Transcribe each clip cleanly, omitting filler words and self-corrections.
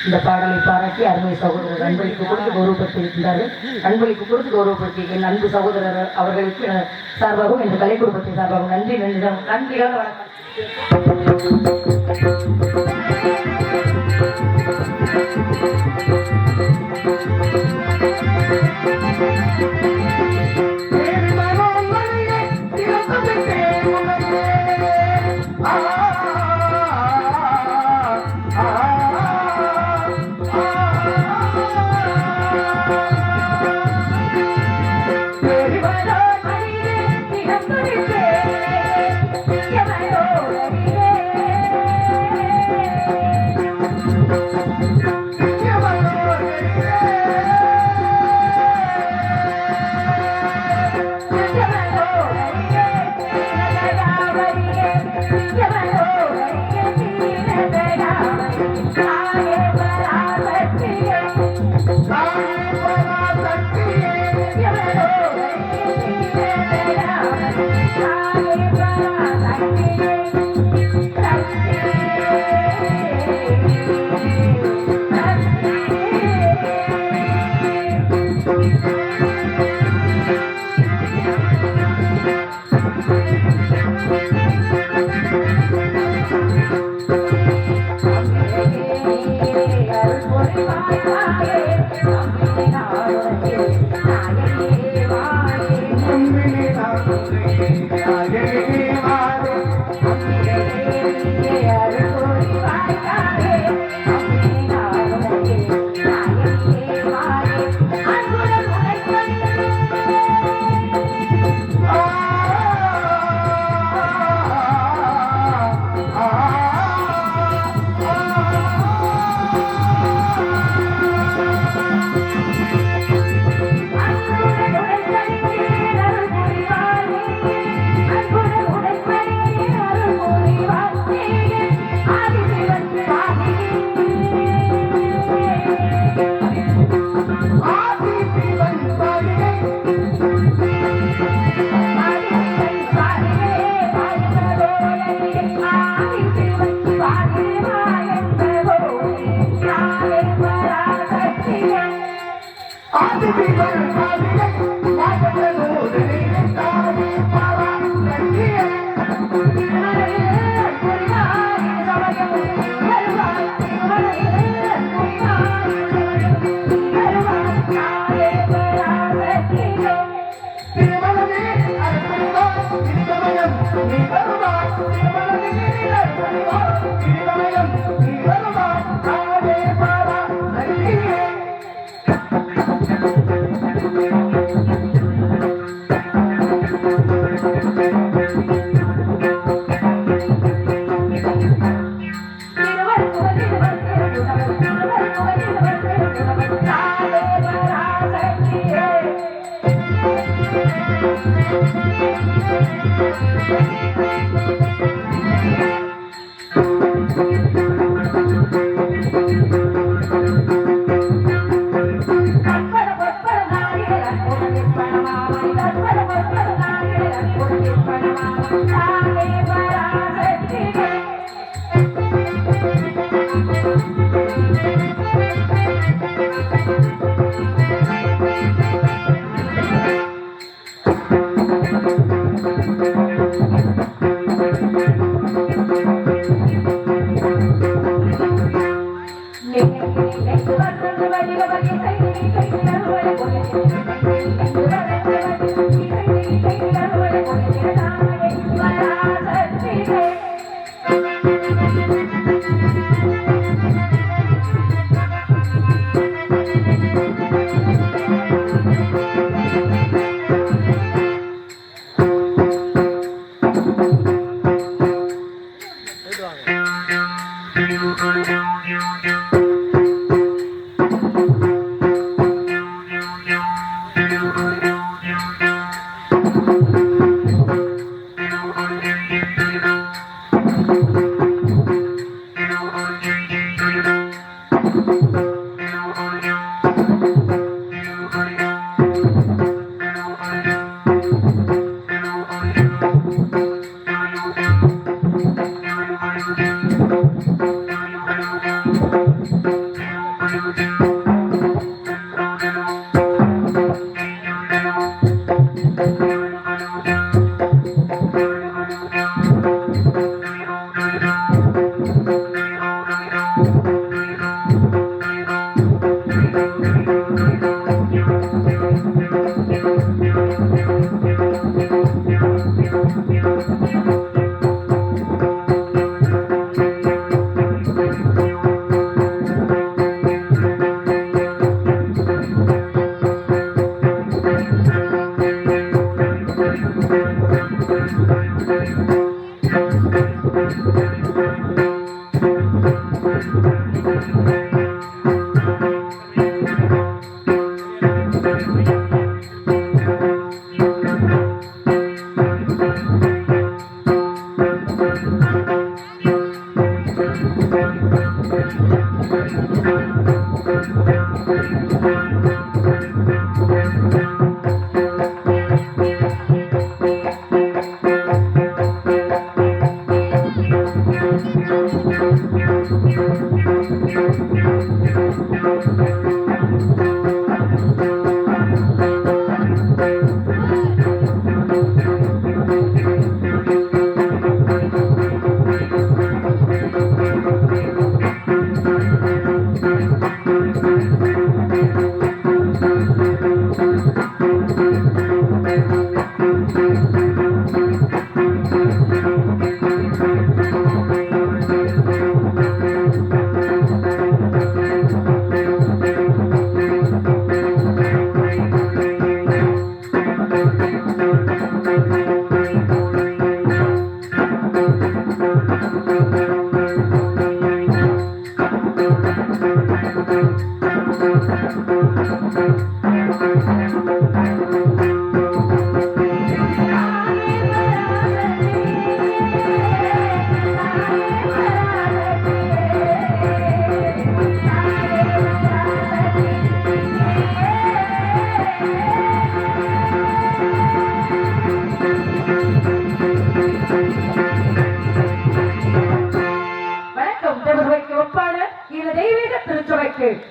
இந்த பாடலை பாராட்டி அருமை சகோதரர் அன்பளிப்பு கொடுத்து கௌரவப்படுத்தியிருக்கின்றார்கள். அன்பளிப்பு கொடுத்து கௌரவப்படுத்திய என் அன்பு சகோதரர் அவர்களுக்கு சார்பாகவும் இந்த கலை குடும்பத்தின் சார்பாகவும் நன்றி நன்றியான வணக்கம்.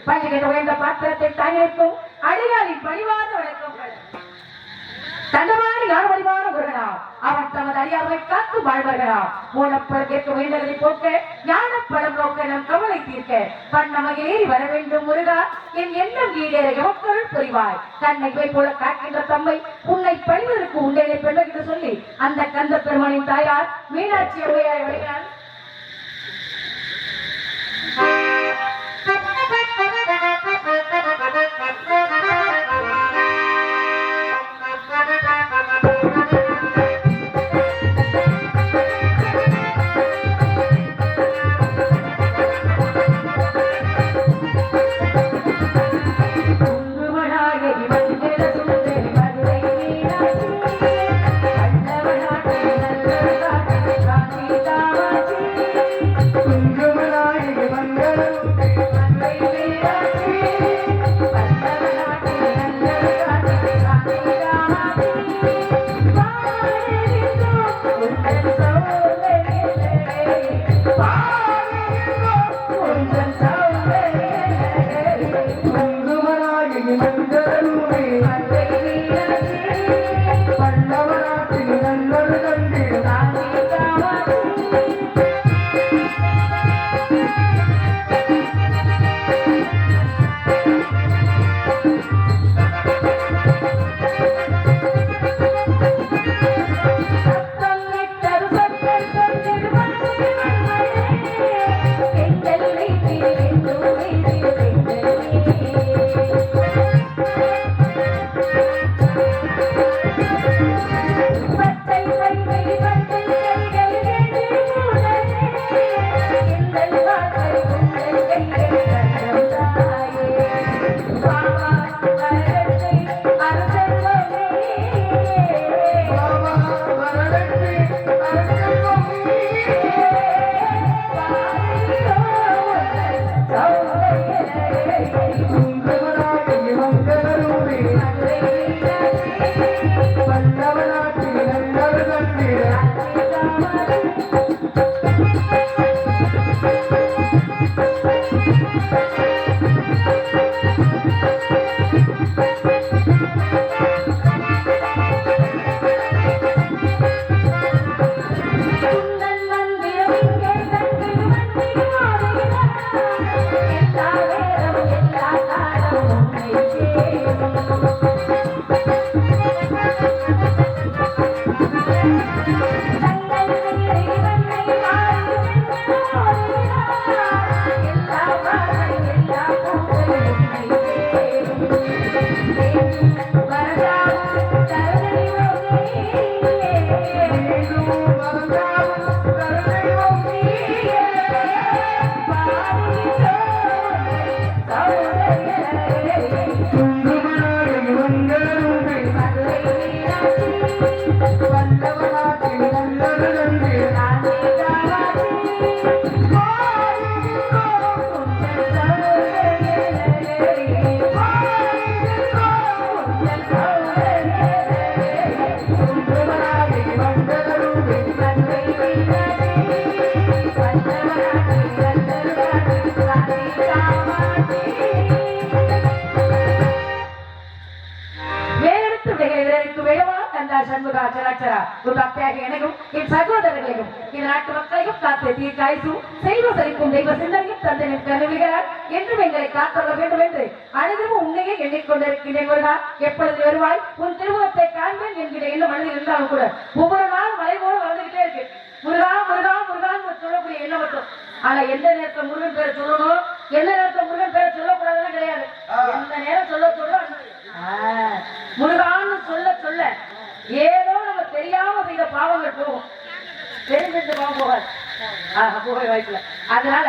பள்ளிகள் உயர்ந்த பாத்திரத்தை தாயேற்கும் அடியாரின் பணிவான வழக்கங்கள் தண்டவாணி யாழ்வழிவான முருகனாம் அவன் தமது அறியாமை காத்து வாழ்வர்களாம் மூலப்பழத்திற்கு வேண்டதை போக்க ஞானப்பழம் நோக்க நம் கவலை தீர்க்க பண்ணமையேறி வர வேண்டும் முருகா என் எண்ணம் ஈடேற எவக்கள் புரிவாய் தன்னை போல காக்கின்ற தம்மை உன்னை பணிவதற்கு உண்டேனை பெண் என்று சொல்லி அந்த கந்த பெருமானின் தாயார் மீனாட்சி அம்மையாரை வருகிறார். என் சகோதரர்களையும் என் நாட்டு மக்களையும் காத்து தீர்க்காய்சும் செய்வ செழிக்கும் தெய்வ சிந்தனையும் தந்தனின் கருவிகளால் என்றும் எங்களை காத்தொள்ள வேண்டும் என்று அனைவரும் உன்னையே எண்ணிக்கொண்டிருக்கிறேன். முருகா, எப்பொழுது வருவாய்? உன் திருமுகத்தை காண்பேன் என்கிற எண்ணம் மனதில் இருந்தாலும் கூட ஒவ்வொரு நாளும் மலை போல வளர்ந்துகிட்டே இருக்கு. முருகா முருகா முருகான்னு சொல்லக்கூடிய எண்ணம் மட்டும். ஆனா எந்த நேரத்தில் முருகன் பேரை சொல்லணும், எந்த நேரத்தில் முருகன் பேரை சொல்லக்கூடாதுன்னு கிடையாது. எந்த நேரம் சொல்ல சொல்ல முருகான்னு சொல்ல சொல்ல ஏதோ நம்ம தெரியாம செய்த பாவங்கள் போகும். தெரிஞ்சிட்டு பாவம் போகாது, போக வாய்ப்புல. அதனால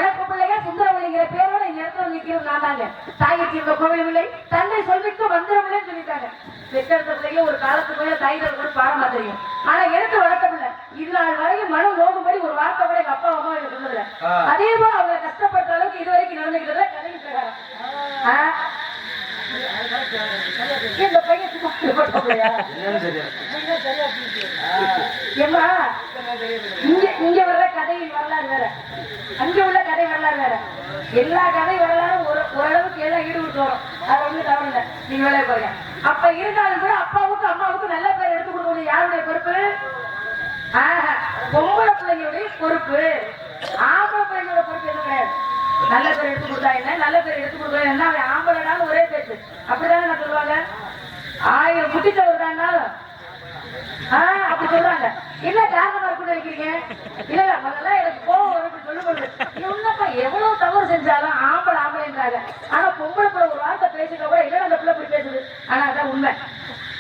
வளர்ப்பு பிள்ளையா சுந்தரவழிங்கிற பேரோட இந்த இடத்துல நிற்கிறது நான் தாங்க. தாய்க்கு இந்த கோவில்வில்லை தந்தை சொல்லிட்டு வந்துடவில்லைன்னு சொல்லிட்டாங்க. பெற்றெடுத்த பிள்ளைங்க ஒரு காலத்துக்கு மேல தாய் கூட பாரமா தெரியும். ஆனா எடுத்து வளர்த்த பிள்ளை இது நாள் வரைக்கும் மனம் நோக்கும்படி ஒரு வார்த்தை கூட எங்க அப்பா அம்மா எனக்கு சொன்னதில்ல. அதே போல அவங்க கஷ்டப்பட்ட அளவுக்கு இது வரைக்கும் நடந்துக்கிட்டத கதையும் பிரகாரம் இந்த பையன் ஏமா இங்க வர்ற கதை வரலாறு வேற, அங்க உள்ள கதை வரலாறு வேற. எல்லா கதை வரலாறும் ஓரளவுக்கு எல்லாம் ஈடுபட்டு வரும். அது ஒண்ணு தவறு இல்லை. நீங்க வேலையை பாருங்க. அப்ப இருந்தாலும் கூட அப்பாவுக்கு அம்மாவுக்கு நல்ல பேர் எடுத்து கொடுக்கணும். யாருடைய பொறுப்பு? பொம்பளை பிள்ளைங்களுடைய பொறுப்பு. ஆம்பளை பிள்ளைங்களோட பொறுப்பு எதுவும் கிடையாது. நல்ல பேர் எடுத்து கொடுத்தா என்ன, நல்ல பேர் எடுத்து கொடுக்கல என்ன, அவன் ஆம்பளைனாலும் ஒரே பேச்சு. அப்படிதானே நான் சொல்லுவாங்க. 1000 குட்டிச்சவர் தான்னாலும் அப்படி சொல்றாங்க. என்ன காரணமா இருக்குன்னு வைக்கிறீங்க? இல்ல முதல்ல எனக்கு கோவம் வரும் சொல்லும்போது உன்னப்பா எவ்வளவு தவறு செஞ்சாலும் ஆம்பளைன்றாங்க. ஆனா பொம்பளை பிள்ளை ஒரு வார்த்தை பேசிக்க கூட இல்லை அந்த பிள்ளை போய் பேசுது. ஆனா அதான் உண்மை.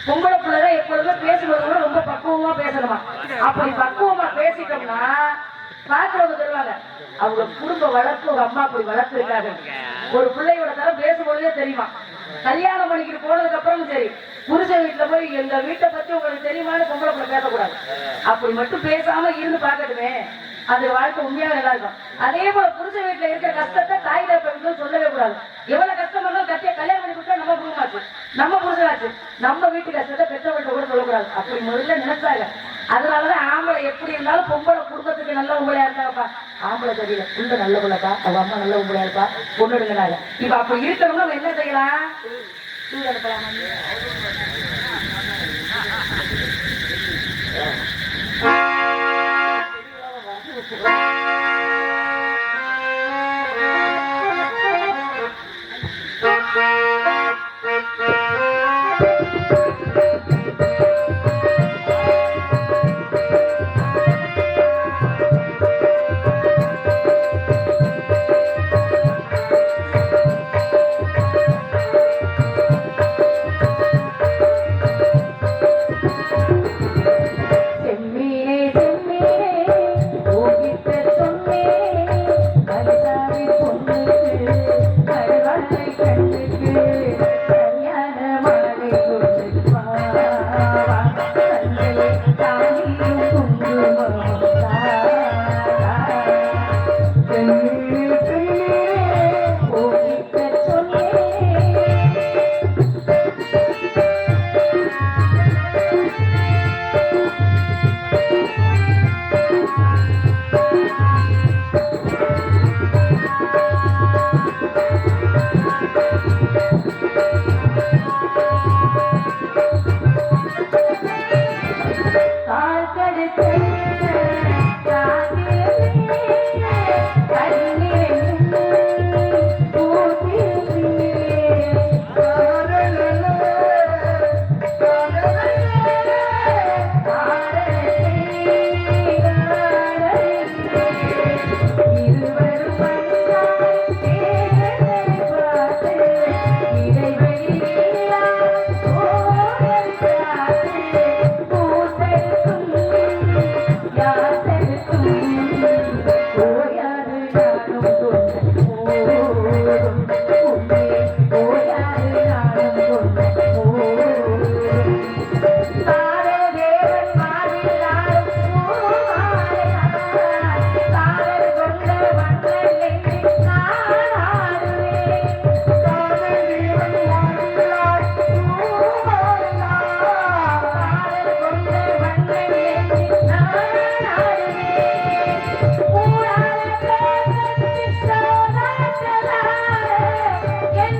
பொம்பளை பிள்ளைதான் எப்பொழுதுமே பேசுவது கூட ரொம்ப பக்குவமா பேசணுமா. அப்படி பக்குவமா பேசிட்டோம்னா பாக்குறவங்க சொல்லுவாங்க அவங்க குடும்ப வளர்ப்பு உங்க அம்மா அப்படி வளர்த்துருக்காங்க. ஒரு பிள்ளையோட தரம் பேசும்போதே தெரியுமா. கல்யாணம் பண்ணிக்கிட்டு போனதுக்கு அப்புறமும் சரி, புருஷ வீட்டுல போய் எங்க வீட்டை பத்தி உங்களுக்கு தெரியுமான்னு பொம்பளை பிள்ளை பேசக்கூடாது. அப்படி மட்டும் பேசாம இருந்து பாக்கட்டுமே, அது வாழ்க்கை உண்மையாக நல்லா இருக்கும். அதே போல புருஷ வீட்டுல இருக்கிற கஷ்டத்தை தாய் தப்ப சொல்லவே கூடாது. எவ்வளவு கஷ்டம் இருந்தாலும் கத்திய கல்யாணம் பண்ணி கொடுத்தா நம்ம குடும்பமாச்சு, நம்ம புருஷனாச்சு, நம்ம வீட்டு கஷ்டத்தை பெற்றவங்கள்ட்ட கூட சொல்லக்கூடாது. அப்படி முதல்ல நினைச்சாங்க. அதனாலதான் ஆம்பளை எப்படி இருந்தாலும் பொம்பளை குடும்பத்துக்கு நல்ல உங்களையா இருக்காப்பா. ஆம்பளை தெரியல உள்ள நல்ல பிள்ளைப்பா, அவங்க அம்மா நல்ல உங்களையா இருப்பா, பொண்ணு எடுக்கிறாங்க. இப்ப அப்படி இருக்கணும்னா நம்ம என்ன செய்யலாம்?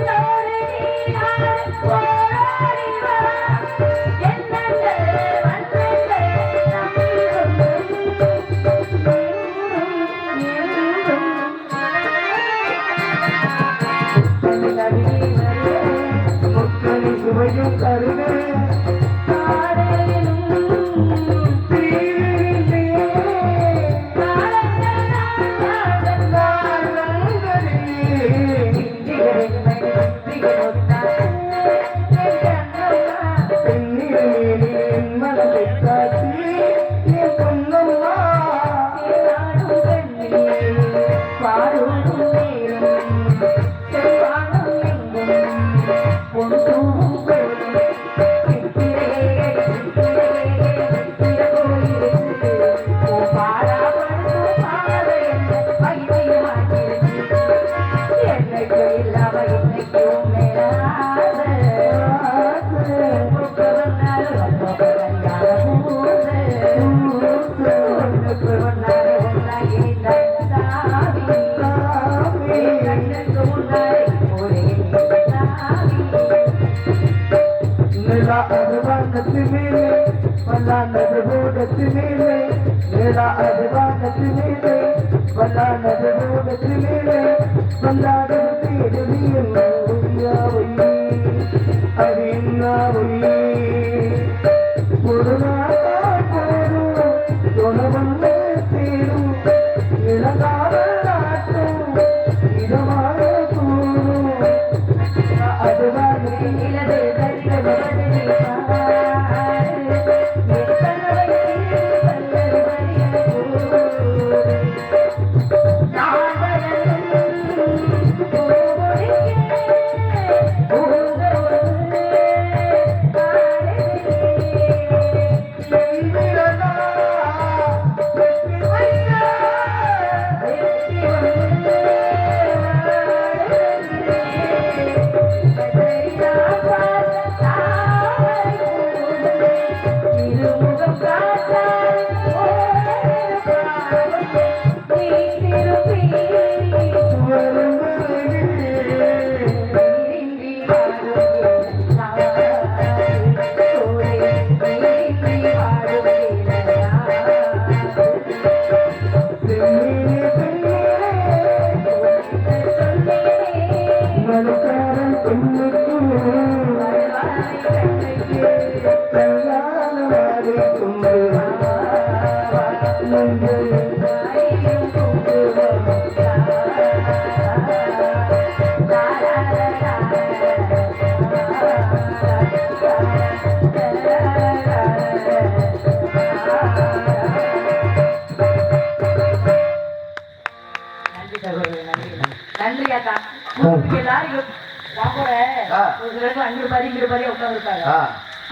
No!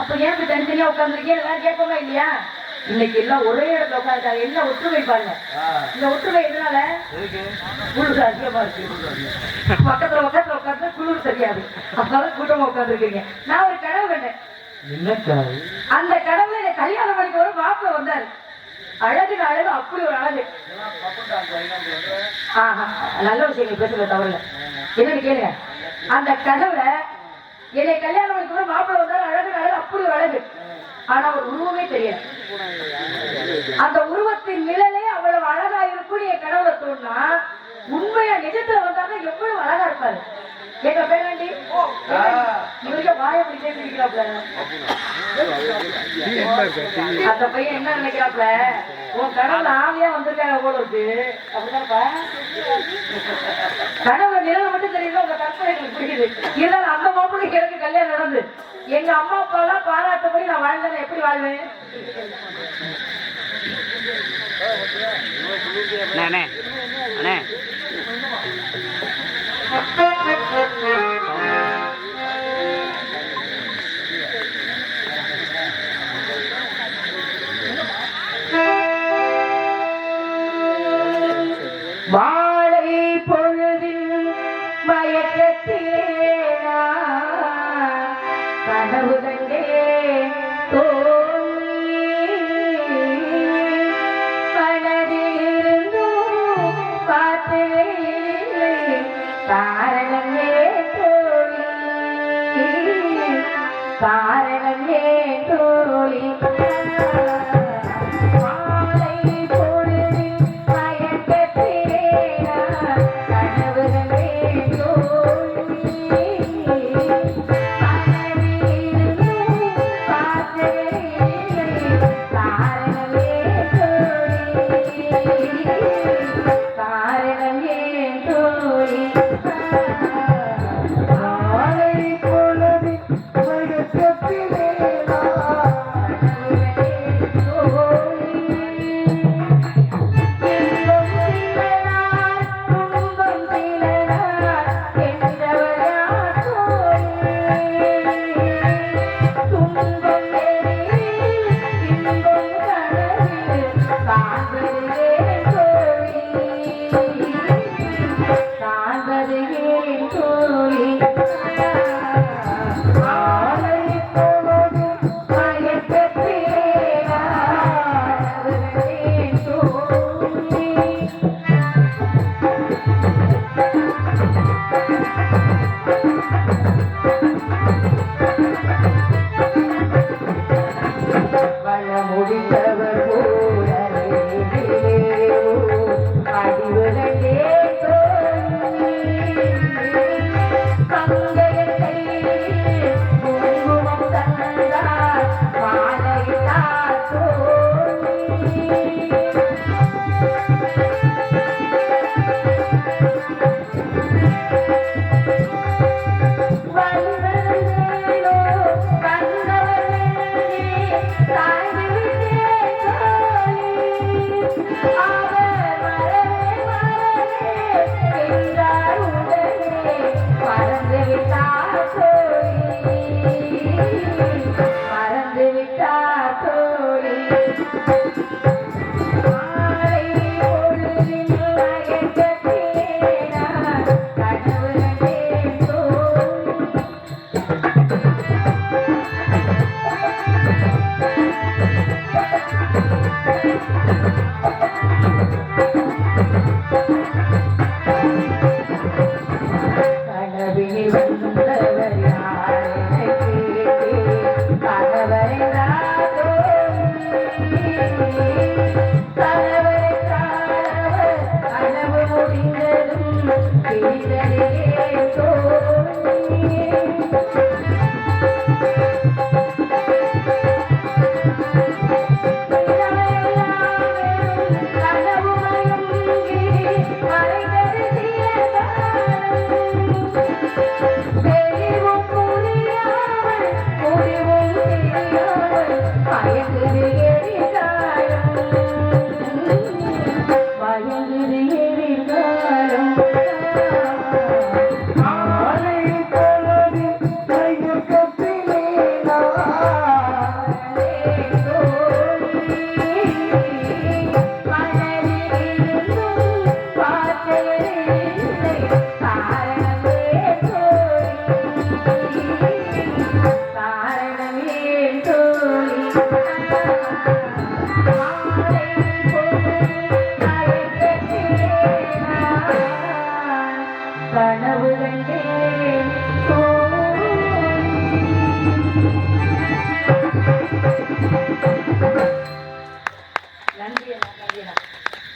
அப்ப ஏன் தனித்தனியா உட்கார்ந்துருக்கீங்க எல்லாரும் கேட்போமா இல்லையா? இன்னைக்கு எல்லாம் ஒரே இடத்துல உட்காந்துருக்காங்க. என்ன ஒற்றுமை பாருங்க. இந்த ஒற்றுமை எதனால? குளிர் அதிகமா இருக்கு. பக்கத்துல பக்கத்துல உட்காந்து குளிர் தெரியாது. அதனால கூட்டமா உட்காந்துருக்கீங்க. நான் ஒரு கனவு கண்டேன். அந்த கடவுளை என்னை கல்யாணம் பண்ணிக்க ஒரு மாப்பிள்ள வந்தாரு. அழகுன்னு அழகு, அப்படி ஒரு அழகு. நல்ல விஷயம் பேசுறது தவறுல என்னன்னு கேளுங்க. அந்த கடவுளை என்னை கல்யாணம் பண்ணிக்க ஒரு மாப்பிள்ள வந்தாரு. அழகுன்னு அழகு, அப்படி ஒரு அழகு. ஆனா ஒரு உருவமே தெரியாது. அந்த உருவத்தின் நிழலே அவ்வளவு அழகா இருக்கும். என் கடவுளை தோணுனா உண்மையா நிஜத்துல வந்தாங்க எவ்வளவு அழகா இருப்பாரு. எங்க பேராண்டி இவருக்க வாய பிடிச்சே பிடிக்கிறாப்ல. அந்த பையன் என்ன நினைக்கிறாப்ல, உன் கடவுள் ஆவியா வந்திருக்காங்க போல இருக்கு. அப்படிதான்ப்பா கடவுளை நிழல் மட்டும் தெரியுது. உங்க கற்பனை எனக்கு புரியுது. இருந்தாலும் அந்த மாப்பிள்ளைக்கு எனக்கு கல்யாணம் நடந்து எங்க அம்மா அப்பா எல்லாம் பாராட்டபடி நான் வாழ்ந்தேன். எப்படி வாழ்வேன்? வாழை பொழுதில் மயக்கத்திலே கனவு கண்டே மனதிலிருந்தும் பார்த்தே காரணமே தோழி, காரணமே தோழி.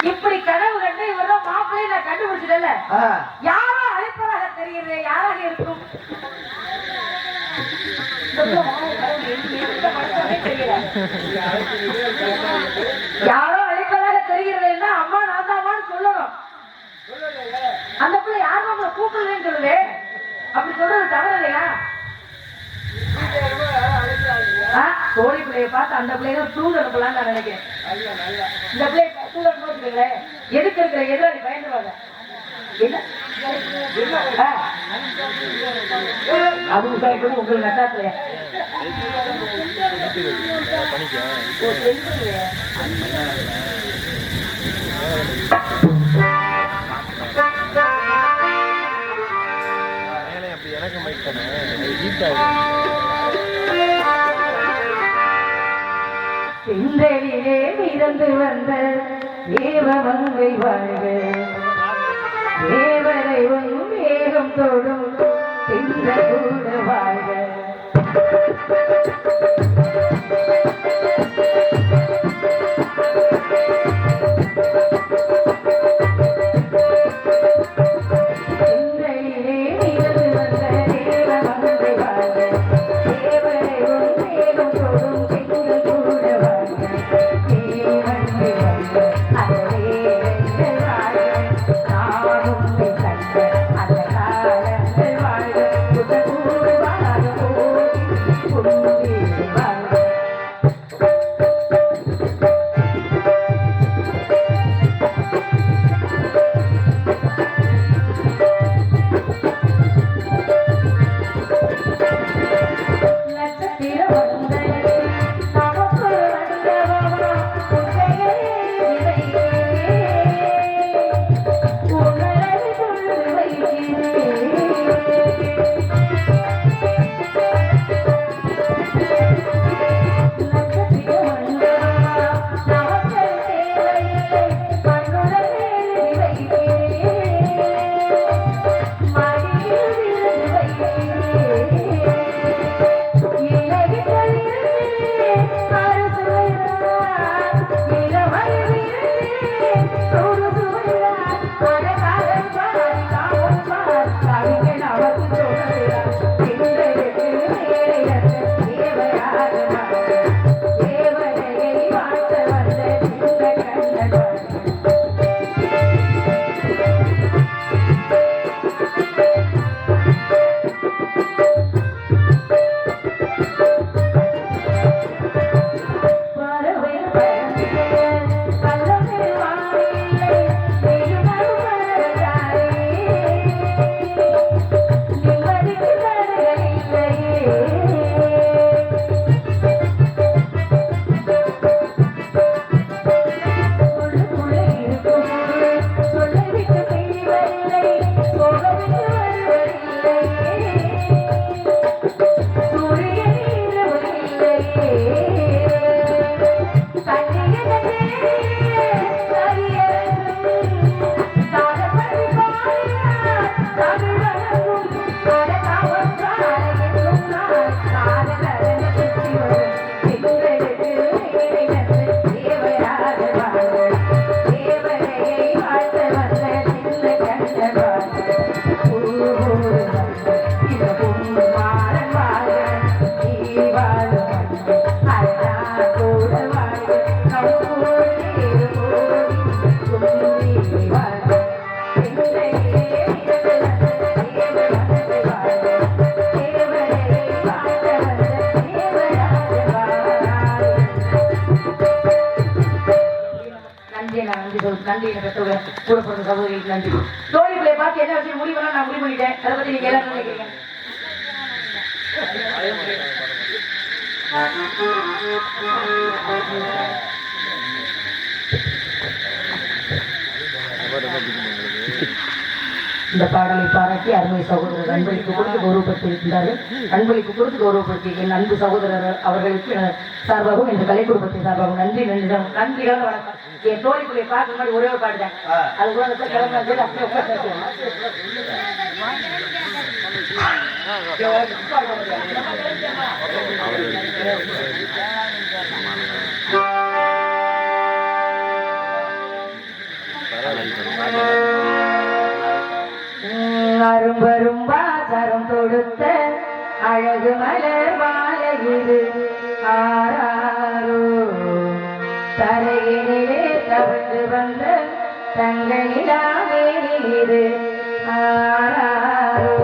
இப்படி கனவு கண்டு இவரும் மாப்பிள்ளை நான் கண்டுபிடிச்சிடல. யாரோ அழைப்பதாக தெரிகிறது. யாராக இருக்கும்? யாரோ அழைப்பதாக தெரிகிறது. அம்மா நான் தான் சொல்லணும். அந்த பிள்ளை யாரும் நம்மளை கூப்பிடலன்னு சொல்லுது. அப்படி சொல்றது தவறு இல்லையா? கோழி பிள்ளைய பார்த்து அந்த பிள்ளைங்க தூள் அனுப்பலான்னு நான் நினைக்கிறேன். இந்த பிள்ளைய தூள் அனுப்புறதுல எதுக்கு இருக்கிற எதிராளி பயந்துருவாங்க. அதுவும் உங்களுக்கு நட்டாத்துல செந்தலிலே மிதந்து வந்த தேவமங்கை வாழ்க, தேவரை வேகம் தொடும் சென்ற கூட வாழ்க. Thank you. நன்றி கூட பிறந்த சகோதரிக்கு நன்றி. தோழி பிள்ளைய பார்த்து என்ன விஷயம் முடிவு நான் முடிவு பண்ணிட்டேன். அதை பத்தி நீங்க எல்லாரும் நினைக்கிறீங்க? இந்த பாடலை பாராட்டி அருமை சகோதரர் அன்பளிப்பு கொடுத்து கௌரவப்படுத்தியிருக்கிறார்கள். அன்பளிப்பு கொடுத்து கௌரவப்படுத்தி என் அன்பு சகோதரர் அவர்களுக்கு சார்பாகவும் இந்த கலை குடும்பத்தின் சார்பாகவும் நன்றி நன்றிகள் வணக்கம். என் தோழிக்குள்ளே பார்க்க மாதிரி ஒரே ஒரு பாடுதான் அது கூட கிளம்பி அரும்பரும் பாசரம் தொடுத்த அழகு மலர் மாலையிரு ஆராரோ தரையினிலே தவிழ்ந்து வந்த தங்களிலா மேலிரு ஆராரோ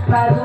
Mas